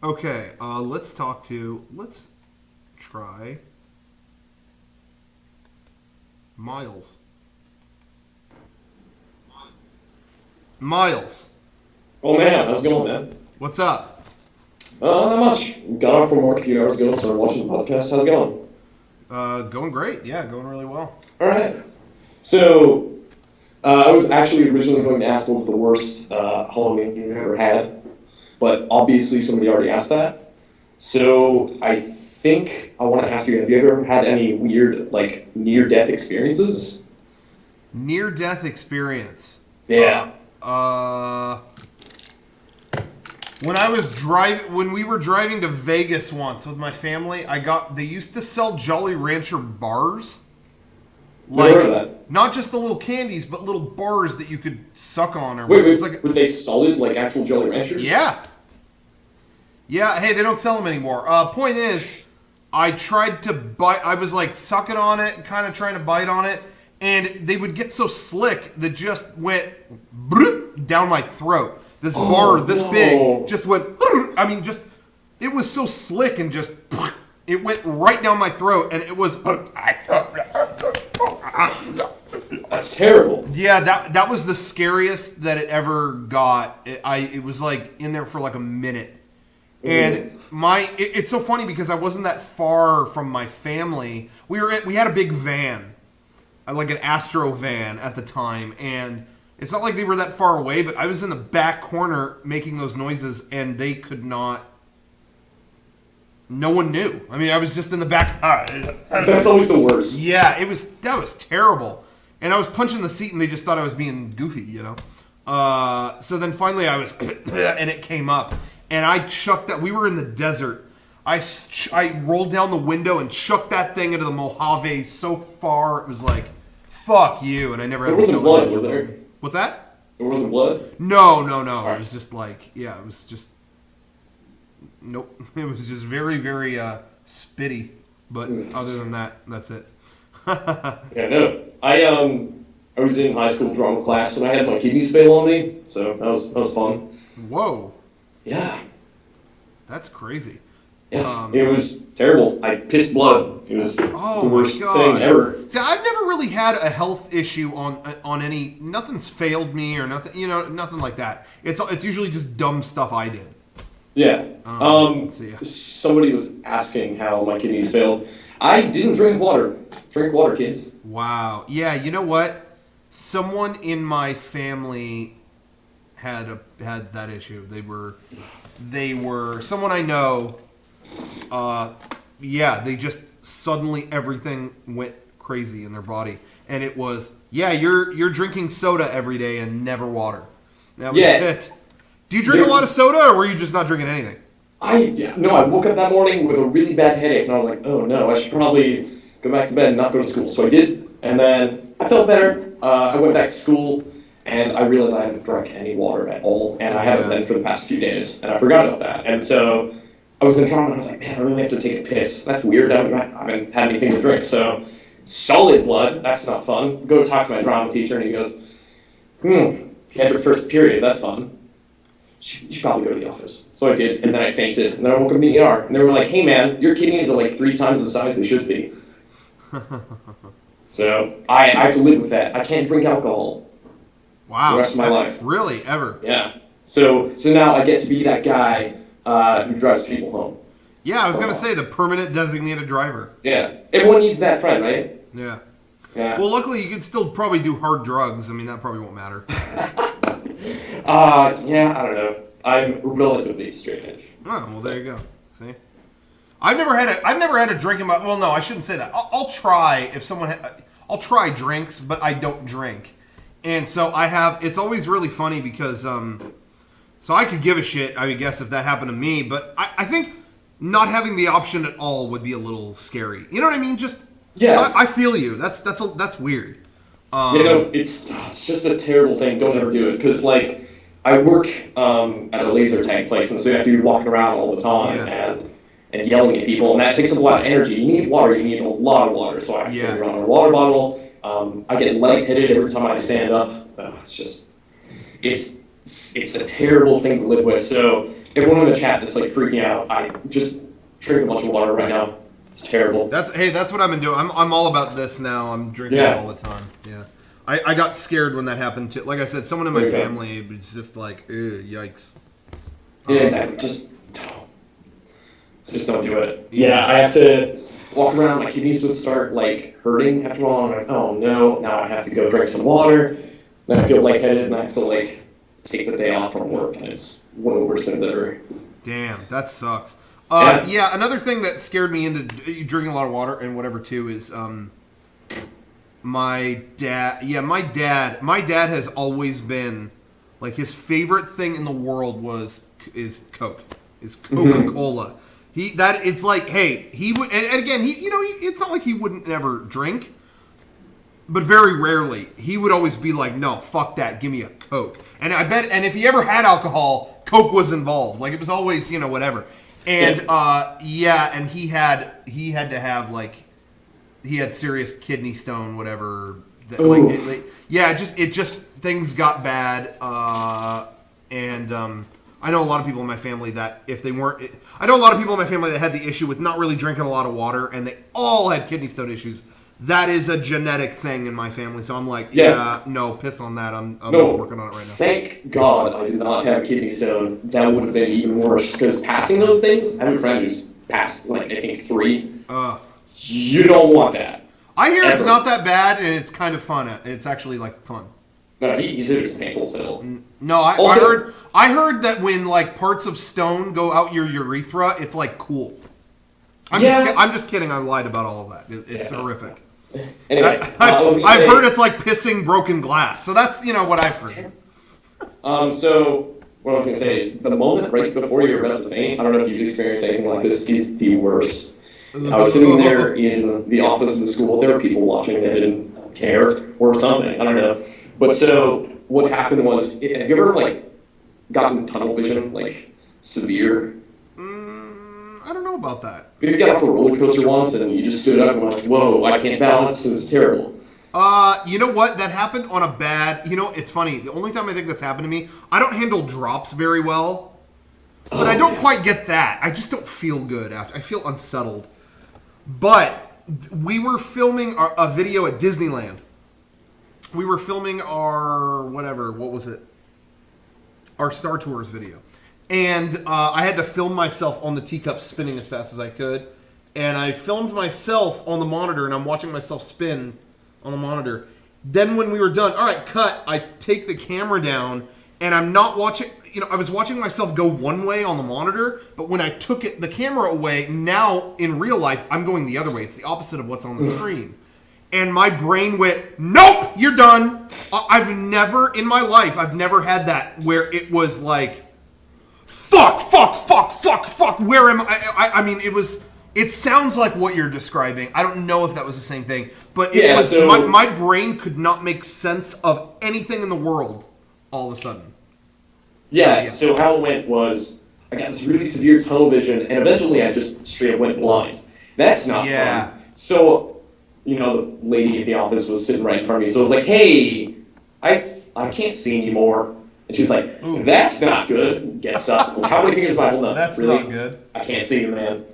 Okay, let's try Myles. Myles. Oh man, how's it going, man? What's up? Not much. Got off from work a few hours ago, started watching the podcast. How's it going? Going great. Yeah, going really well. Alright. So, I was actually originally going to ask what was the worst Halloween you've ever had, but obviously somebody already asked that. So, I think I want to ask you, have you ever had any weird, near-death experiences? Near-death experience? Yeah. When we were driving to Vegas once with my family, they used to sell Jolly Rancher bars. Never heard of that. Not just the little candies, but little bars that you could suck on. Were they solid, like actual Jolly Ranchers? Yeah. Yeah, hey, they don't sell them anymore. Point is, I tried to bite, I was like sucking on it, kind of trying to bite on it, and they would get so slick that just went down my throat. This bar, this big, just went, it was so slick and just, it went right down my throat, and it was, that's terrible. Yeah, that was the scariest that it ever got. It was like in there for like a minute. And it's so funny because I wasn't that far from my family. We had a big van, like an Astro van at the time, and it's not like they were that far away, but I was in the back corner making those noises, and they could not. No one knew. I mean, I was just in the back. That's always the worst. Yeah, that was terrible. And I was punching the seat, and they just thought I was being goofy, you know. So then finally I was, and it came up. And I chucked that. We were in the desert. I rolled down the window and chucked that thing into the Mojave so far. It was like, fuck you. And I never had to There wasn't blood, was there? What's that? There wasn't blood? No. Right. It was just like, yeah, it was just, nope. It was just very, very spitty. But other than that, that's it. Yeah, no. I was in high school drama class and I had my kidneys fail on me, so that was fun. Whoa. Yeah. That's crazy. Yeah, it was terrible. I pissed blood. It was the worst thing ever. See, I've never really had a health issue on any. Nothing's failed me or nothing. You know, nothing like that. It's usually just dumb stuff I did. Yeah. Somebody was asking how my kidneys failed. I didn't drink water. Drink water, kids. Wow. Yeah. You know what? Someone in my family had that issue. They were someone I know. They just suddenly everything went crazy in their body, and it was you're drinking soda every day and never water. That was it. Do you drink a lot of soda, or were you just not drinking anything? No, I woke up that morning with a really bad headache, and I was like, oh no, I should probably go back to bed and not go to school. So I did, and then I felt better. I went back to school. And I realized I hadn't drank any water at all, and I haven't been for the past few days, and I forgot about that. And so I was in trauma, and I was like, man, I really have to take a piss. That's weird. I haven't had anything to drink. So solid blood, that's not fun. Go talk to my drama teacher, and he goes, you had your first period, that's fun. You should probably go to the office. So I did, and then I fainted, and then I woke up in the ER, and they were like, hey man, your kidneys are like 3 times the size they should be. So I have to live with that. I can't drink alcohol. Wow. The rest of my life. Really? Ever? Yeah. So now I get to be that guy who drives people home. Yeah, I was going to say the permanent designated driver. Yeah. Everyone needs that friend, right? Yeah. Yeah. Well, luckily you could still probably do hard drugs. I mean, that probably won't matter. I don't know. I'm relatively straight edge. Oh, well, there you go. See? I've never had a drink in my... Well, no, I shouldn't say that. I'll try if someone... I'll try drinks, but I don't drink. And so it's always really funny because, so I could give a shit, I guess, if that happened to me, but I think not having the option at all would be a little scary. You know what I mean? I feel you. That's weird. It's just a terrible thing. Don't ever do it. Because, I work at a laser tag place, and so you have to be walking around all the time and yelling at people, and that takes up a lot of energy. You need water. You need a lot of water. So I have to carry around a water bottle. I get lightheaded every time I stand up. It's a terrible thing to live with. So everyone in the chat that's like freaking out, I just drink a bunch of water right now. It's terrible. That's what I've been doing. I'm all about this now. I'm drinking it all the time. Yeah. I got scared when that happened too. Like I said, someone in my family was just like, ew, yikes. Yeah, exactly. Just don't do it. Yeah, I have to walk around. My kidneys would start like hurting after a while. I'm like, oh no, now I have to go drink some water. Then I feel lightheaded and I have to like take the day off from work, and it's one of the worst things ever. Damn, that sucks. Another thing that scared me into drinking a lot of water and whatever too is my dad. Yeah, my dad has always been like his favorite thing in the world is Coke, is Coca-Cola. It's like, hey, he would, and again, it's not like he wouldn't never drink, but very rarely he would always be like, no, fuck that, give me a Coke. And I bet, and if he ever had alcohol, Coke was involved. Like it was always, whatever. And and he had to have like, he had serious kidney stone, whatever. Things got bad. I know a lot of people in my family that I know a lot of people in my family that had the issue with not really drinking a lot of water, and they all had kidney stone issues. That is a genetic thing in my family, so I'm like, no, piss on that. I'm working on it right now. Thank God I did not have kidney stone. That would have been even worse, because passing those things, I have a friend who's passed, like, I think 3. You don't want that. I hear it's not that bad, and it's kind of fun. It's actually, like, fun. No, he said it was painful still. No, I heard that when, like, parts of stone go out your urethra, it's, like, cool. I'm just kidding. I lied about all of that. It's horrific. Anyway, I've heard it's like pissing broken glass. So that's, what I've heard. So what I was going to say is the moment right before you're about to faint, I don't know if you've experienced anything like this, is the worst. I was sitting there in the office of the school. There were people watching that didn't care or something. I don't know. But so what happened was, have you ever, like, gotten tunnel vision, like, severe? I don't know about that. You got off a roller coaster once and you just stood up and went, whoa, I can't balance, this is terrible. You know what? That happened on a bad... it's funny. The only time I think that's happened to me, I don't handle drops very well. But I don't quite get that. I just don't feel good after. I feel unsettled. But we were filming a video at Disneyland. We were filming our... what was it? Our Star Tours video. And I had to film myself on the teacup spinning as fast as I could. And I filmed myself on the monitor, and I'm watching myself spin on the monitor. Then when we were done, all right, cut, I take the camera down, and I'm not watching... I was watching myself go one way on the monitor, but when I took the camera away, now in real life, I'm going the other way. It's the opposite of what's on the screen. And my brain went, nope, you're done. I've never had that where it was like... Fuck, where am I? I mean, it sounds like what you're describing. I don't know if that was the same thing, but my brain could not make sense of anything in the world all of a sudden. So how it went was, I got this really severe tunnel vision, and eventually I just straight up went blind. That's not fun. So, the lady at the office was sitting right in front of me, so I was like, hey, I can't see anymore. And she was like, that's not good. Gets up. Well, how many fingers am I holding up? That's really? Not good. I can't see you, man.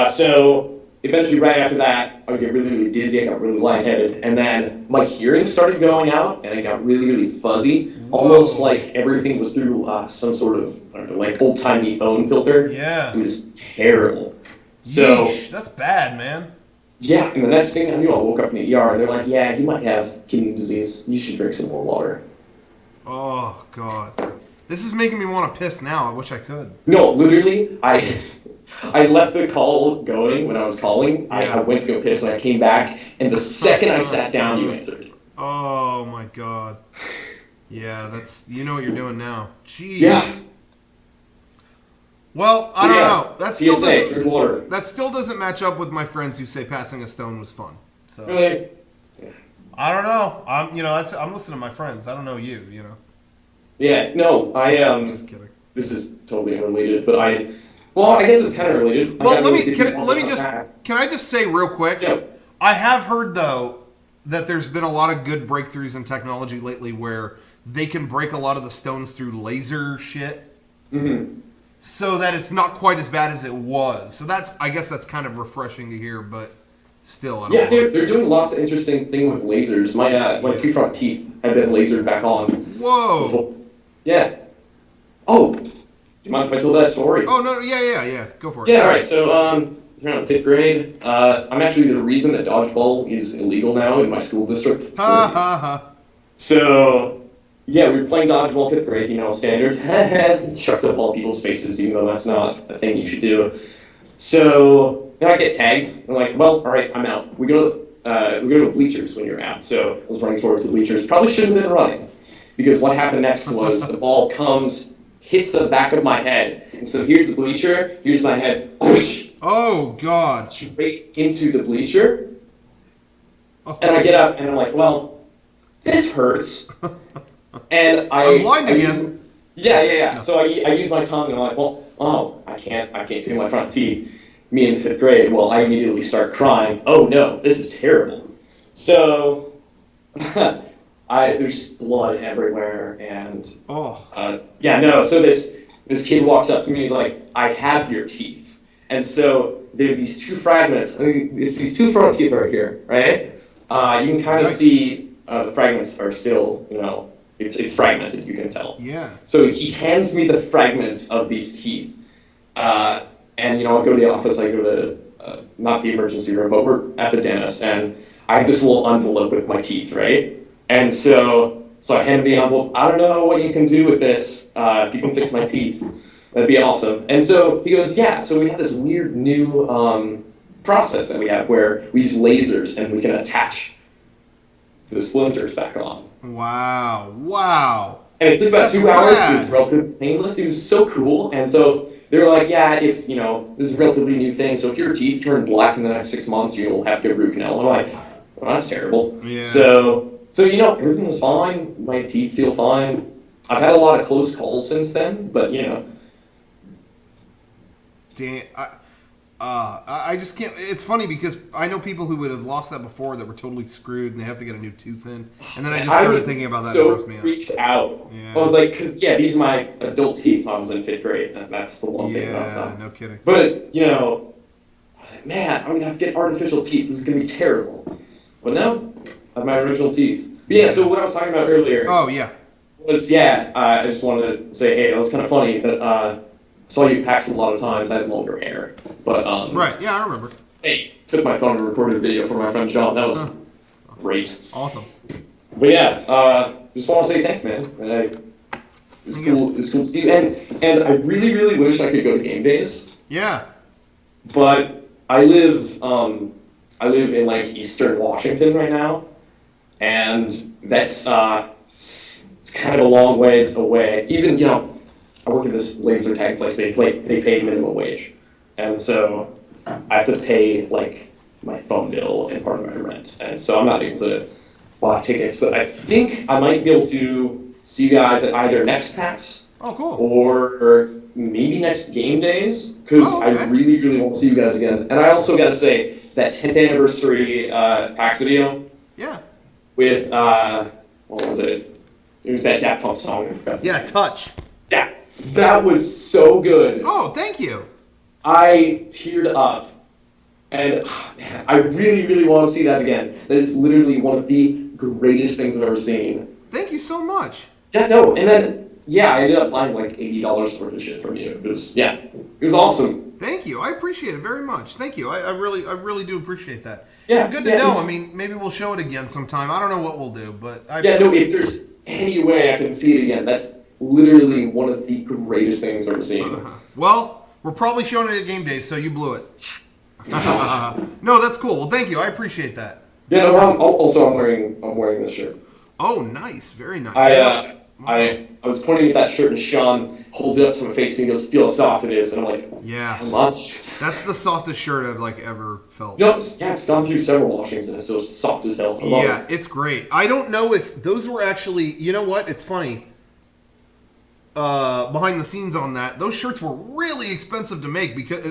So eventually right after that, I would get really, really dizzy. I got really lightheaded. And then my hearing started going out, and I got really, really fuzzy. Whoa. Almost like everything was through some sort of, I don't know, like old-timey phone filter. Yeah. It was terrible. So that's bad, man. Yeah, and the next thing I knew, I woke up in the ER, and they're like, yeah, you might have kidney disease. You should drink some more water. Oh, God. This is making me want to piss now. I wish I could. No, literally, I left the call going when I was calling. Yeah. I went to go piss, and I came back, and the second I sat down, you answered. Oh, my God. Yeah, that's... You know what you're doing now. Jeez. Yeah. Well, I don't know. Drink water. That still doesn't match up with my friends who say passing a stone was fun. So. Really? I don't know. I'm listening to my friends. I don't know you. Yeah. No. I'm just kidding. This is totally unrelated, but I guess it's kind of related. Well, can I just say real quick? Yeah. I have heard though that there's been a lot of good breakthroughs in technology lately where they can break a lot of the stones through laser shit. Mm-hmm. so that it's not quite as bad as it was. So I guess that's kind of refreshing to hear, but still, I don't know. they're doing lots of interesting things with lasers. My two front teeth have been lasered back on. Whoa. Before. Yeah. Oh, do you mind if I tell that story? Oh, no, yeah. Go for it. Yeah, all right. So, it's around 5th grade. I'm actually the reason that dodgeball is illegal now in my school district. It's crazy. So, yeah, we were playing dodgeball 5th grade, standard. Chucked up all people's faces, even though that's not a thing you should do. So, then I get tagged. I'm like, well, all right, I'm out. We go to the bleachers when you're out. So, I was running towards the bleachers. Probably shouldn't have been running. Because what happened next was the ball comes, hits the back of my head. And so here's the bleacher, here's my head. Whoosh, oh, God. straight into the bleacher. Oh. And I get up and I'm like, well, this hurts. And I'm blind again. Yeah. No. So I use my tongue and I'm like, I can't feel my front teeth. Me in 5th grade, well, I immediately start crying. Oh no, this is terrible. So there's just blood everywhere, and so this kid walks up to me, he's like, I have your teeth. And so there are these two fragments, it's these two front teeth right here, right? You can kind of see the fragments are still, it's fragmented, you can tell. Yeah. So he hands me the fragments of these teeth, and I go to the office, I go to, not the emergency room, but we're at the dentist, and I have this little envelope with my teeth, right? And so I handed the envelope. I don't know what you can do with this. If you can fix my teeth, that'd be awesome. And so he goes, yeah. So we have this weird new process that we have where we use lasers and we can attach the splinters back on. Wow. And it took about 2 hours. It was relatively painless. It was so cool. And so they were like, yeah, if, this is a relatively new thing. So if your teeth turn black in the next 6 months, you'll have to get a root canal. I'm like, well, that's terrible. Yeah. So everything was fine. My teeth feel fine. I've had a lot of close calls since then, but Damn, I just can't. It's funny because I know people who would have lost that before that were totally screwed and they have to get a new tooth in. And then I just started thinking about that. So freaked out. Yeah. I was like, because these are my adult teeth when I was in 5th grade, and that's the one thing that I was done. No kidding. But I was like, man, I'm gonna have to get artificial teeth. This is gonna be terrible. But no, I have my original teeth. But yeah. So what I was talking about earlier. Oh yeah. Was I just wanted to say, hey, that was kind of funny that I saw you PAX a lot of times. I had longer hair, but right, yeah, I remember. Hey, took my phone and recorded a video for my friend John. That was great. Awesome. But yeah, just want to say thanks, man. It's cool. It's cool to see you, and I really, really wish I could go to game days. Yeah. But I live in like Eastern Washington right now, and that's it's kind of a long ways away. Even I work at this laser tag place. They pay minimum wage, and so I have to pay like my phone bill and part of my rent, and so I'm not able to buy tickets. But I think I might be able to see you guys at either next PAX, or maybe next game days, because I really, really want to see you guys again. And I also got to say that 10th anniversary PAX video. Yeah. With what was it? It was that Daft Punk song. I forgot. Yeah, Touch. Yeah, that was so good. Oh, thank you. I teared up, and man, I really, really want to see that again. That is literally one of the greatest things I've ever seen. Thank you so much. Yeah, no, and then I ended up buying like $80 worth of shit from you. It was awesome. Thank you. I appreciate it very much. Thank you. I really do appreciate that. Yeah, good to know. I mean, maybe we'll show it again sometime. I don't know what we'll do, but if there's any way I can see it again, that's literally one of the greatest things I've ever seen. Well, we're probably showing it at game day, so you blew it. No, that's cool. Well, thank you. I appreciate that. Yeah, no problem. Also, I'm wearing this shirt. Oh, nice. Very nice. I was pointing at that shirt, and Sean holds it up to my face, and he goes, "Feel how soft it is." And I'm like, "Yeah, how much?" That's the softest shirt I've ever felt. It's gone through several washings, and it's so soft as hell. It's great. I don't know if those were actually. You know what? It's funny. behind the scenes on that. Those shirts were really expensive to make because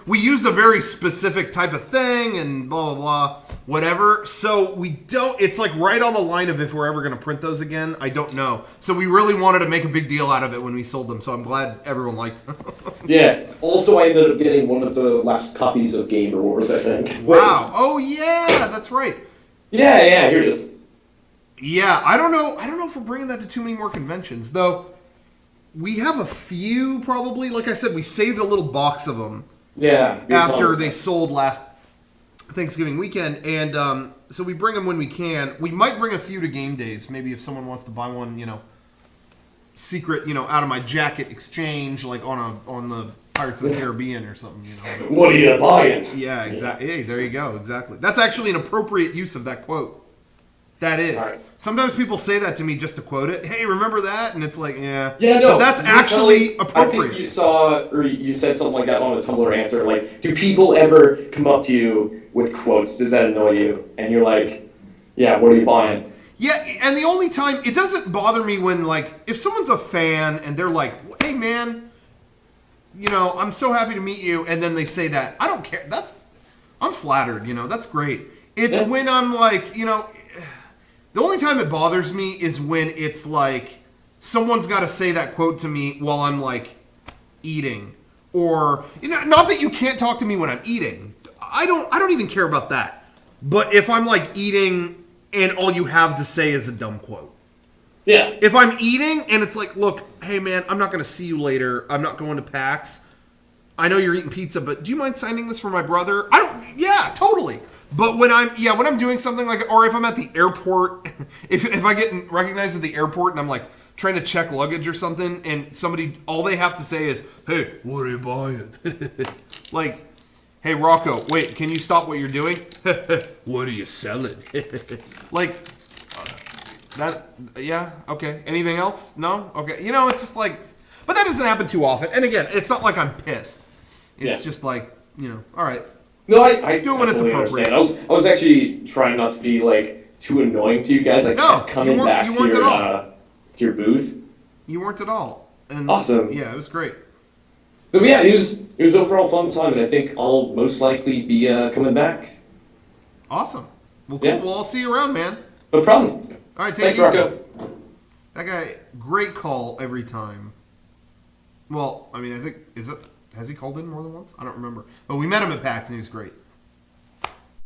we used a very specific type of thing and blah blah blah whatever. So we don't. It's like right on the line of if we're ever going to print those again. I don't know. So we really wanted to make a big deal out of it when we sold them. So I'm glad everyone liked them. Yeah. Also, I ended up getting one of the last copies of Game Wars, I think. Wow. Oh yeah, that's right. Yeah. Here it is. Yeah, I don't know if we're bringing that to too many more conventions though. We have a few, probably. Like I said, we saved a little box of them. Yeah. After they sold last Thanksgiving weekend, and so we bring them when we can. We might bring a few to game days. Maybe if someone wants to buy one, secret, out of my jacket exchange, like on the Pirates of the Caribbean or something. What are you buying? Yeah, exactly. Hey, there you go. Exactly. That's actually an appropriate use of that quote. That is. Right. Sometimes people say that to me just to quote it. Hey, remember that? And it's like, yeah. Yeah, no. But that's actually appropriate. I think you saw, or you said something like that on a Tumblr answer. Like, do people ever come up to you with quotes? Does that annoy you? And you're like, yeah, what are you buying? Yeah, and the only time, it doesn't bother me when, like, if someone's a fan and they're like, hey, man, I'm so happy to meet you, and then they say that. I don't care. I'm flattered, that's great. It's when I'm like, the only time it bothers me is when it's like someone's got to say that quote to me while I'm like eating, or not that you can't talk to me when I'm eating. I don't even care about that. But if I'm like eating and all you have to say is a dumb quote. Yeah. If I'm eating and it's like, look, hey man, I'm not going to see you later. I'm not going to PAX. I know you're eating pizza, but do you mind signing this for my brother? Yeah, totally. But when I'm doing something like, or if I'm at the airport, if I get recognized at the airport and I'm like trying to check luggage or something, and all they have to say is, hey, what are you buying? Like, hey Rocco, wait, can you stop what you're doing? What are you selling? Like, that, yeah, okay. Anything else? No? Okay. It's just like, but that doesn't happen too often. And again, it's not like I'm pissed. It's just like, all right. No, I do it when it's appropriate. Understand. I was actually trying not to be like too annoying to you guys. I kept coming back to your booth. You weren't at all. And awesome. Yeah, it was great. So yeah, it was overall fun time, and I think I'll most likely be coming back. Awesome. Well, cool. Yeah. Well, I'll see you around, man. No problem. All right, take it easy. Rocco. That guy, great call every time. Well, I mean, I think has he called in more than once? I don't remember. But we met him at PAX and he was great.